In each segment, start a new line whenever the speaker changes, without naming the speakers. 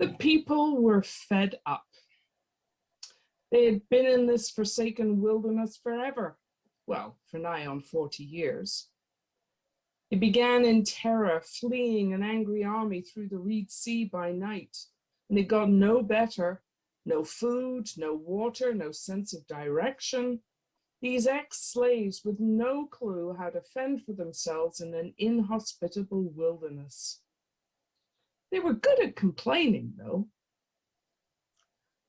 The people were fed up. They had been in this forsaken wilderness forever. Well, for nigh on 40 years. It began in terror, fleeing an angry army through the Reed Sea by night. And it got no better. No food, no water, no sense of direction. These ex-slaves with no clue how to fend for themselves in an inhospitable wilderness. They were good at complaining, though.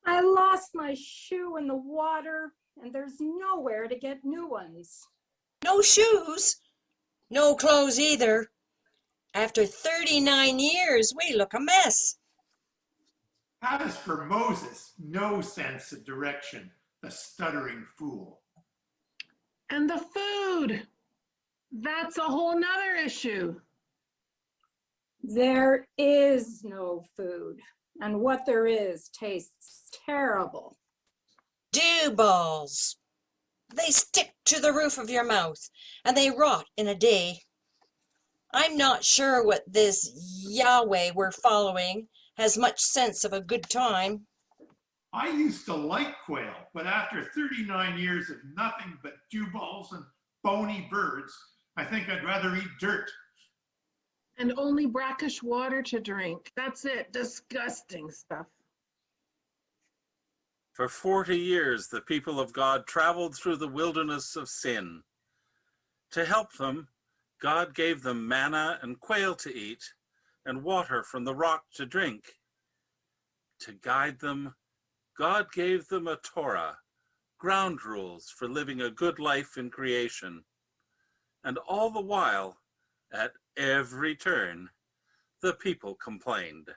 I lost my shoe in the water, and there's nowhere to get new ones.
No shoes, no clothes either. After 39 years, we look a mess.
As for Moses, no sense of direction, the stuttering fool.
And the food, that's a whole nother issue.
There is no food, and what there is tastes terrible.
Dew balls. They stick to the roof of your mouth, and they rot in a day. I'm not sure what this Yahweh we're following has much sense of a good time.
I used to like quail, but after 39 years of nothing but dew balls and bony birds, I think I'd rather eat dirt.
And only brackish water to drink. That's it, disgusting stuff.
For 40 years, the people of God traveled through the wilderness of sin. To help them, God gave them manna and quail to eat and water from the rock to drink. To guide them, God gave them a Torah, ground rules for living a good life in creation. And all the while, at every turn, the people complained.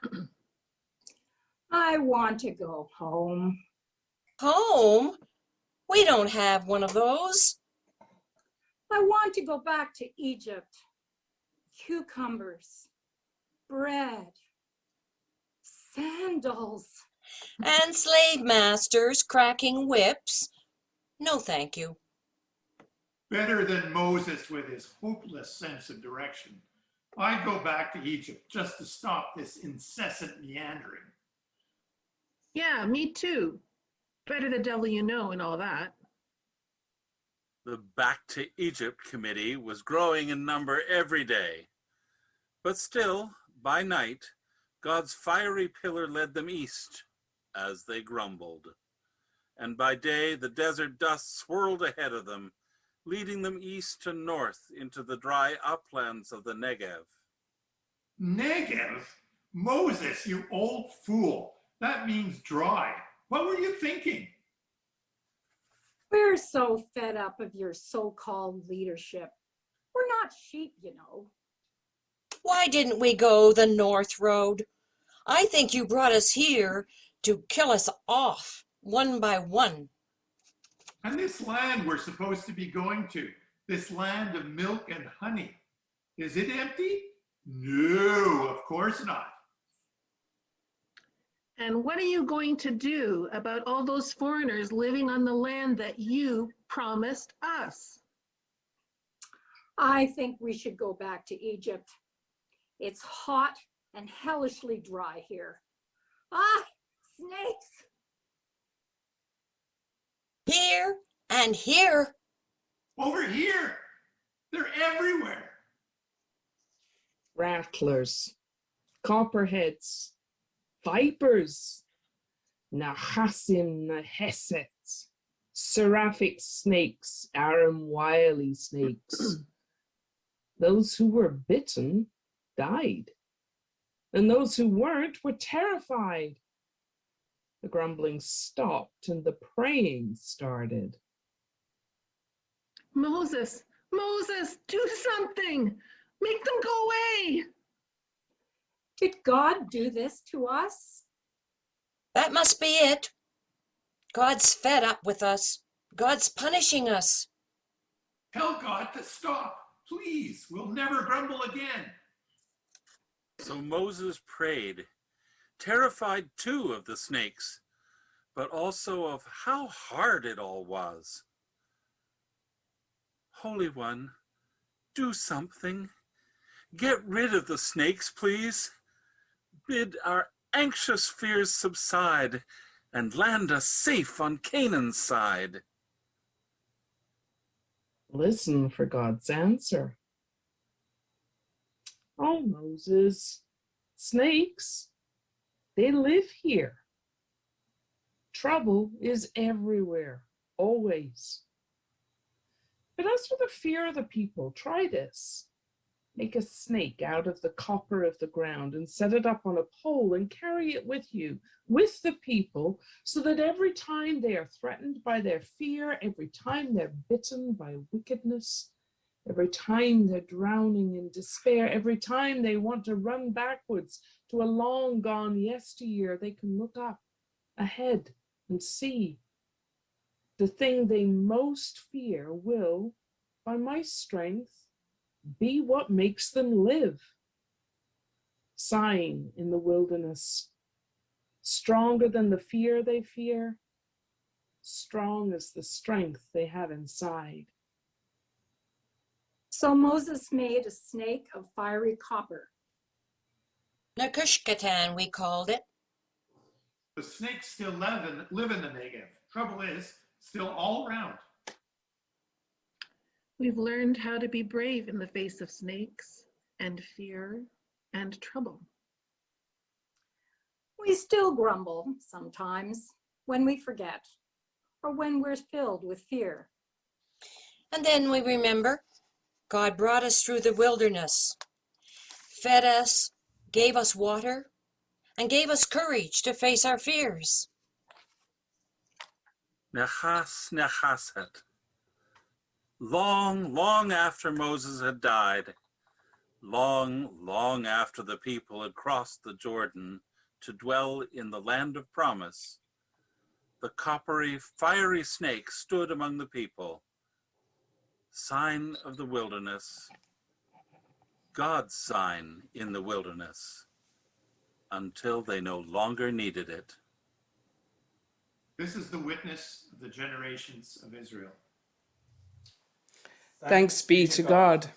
I want to go home.
Home? We don't have one of those.
I want to go back to Egypt. Cucumbers, bread, sandals.
And slave masters cracking whips. No, thank you.
Better than Moses with his hopeless sense of direction. I'd go back to Egypt just to stop this incessant meandering.
Yeah, me too. Better the devil you know and all that.
The Back to Egypt committee was growing in number every day. But still, by night, God's fiery pillar led them east as they grumbled. And by day, the desert dust swirled ahead of them, leading them east and north into the dry uplands of the Negev.
Negev? Moses, you old fool. That means dry. What were you thinking?
We're so fed up of your so-called leadership. We're not sheep, you know.
Why didn't we go the North Road? I think you brought us here to kill us off, one by one.
And this land we're supposed to be going to, this land of milk and honey, is it empty? No, of course not.
And what are you going to do about all those foreigners living on the land that you promised us?
I think we should go back to Egypt. It's hot and hellishly dry here. Ah, snakes!
Here and here.
Over here. They're everywhere.
Rattlers, copperheads, vipers, Nahasim Naheset, seraphic snakes, Aram wily snakes. Those who were bitten died, and those who weren't were terrified. The grumbling stopped and the praying started.
Moses, Moses, do something. Make them go away.
Did God do this to us?
That must be it. God's fed up with us. God's punishing us.
Tell God to stop. Please, we'll never grumble again.
So Moses prayed, terrified too of the snakes, but also of how hard it all was. Holy One, do something. Get rid of the snakes, please. Bid our anxious fears subside and land us safe on Canaan's side.
Listen for God's answer. Oh, Moses, snakes, they live here. Trouble is everywhere, always. But as for the fear of the people, try this. Make a snake out of the copper of the ground and set it up on a pole and carry it with you, with the people, so that every time they are threatened by their fear, every time they're bitten by wickedness, every time they're drowning in despair, every time they want to run backwards to a long gone yesteryear, they can look up ahead and see the thing they most fear will, by my strength, be what makes them live. Sighing in the wilderness, stronger than the fear they fear, strong as the strength they have inside.
So Moses made a snake of fiery copper.
Nehushtan, we called it.
The snakes still live in the Negev. Trouble is, still all around.
We've learned how to be brave in the face of snakes and fear and trouble.
We still grumble sometimes when we forget or when we're filled with fear.
And then we remember God brought us through the wilderness, fed us, gave us water, and gave us courage to face our fears.
Nechaset. Long, long after Moses had died, long, long after the people had crossed the Jordan to dwell in the land of promise, the coppery, fiery snake stood among the people, sign of the wilderness, God's sign in the wilderness, until they no longer needed it.
This is the witness of the generations of Israel.
Thanks be to God.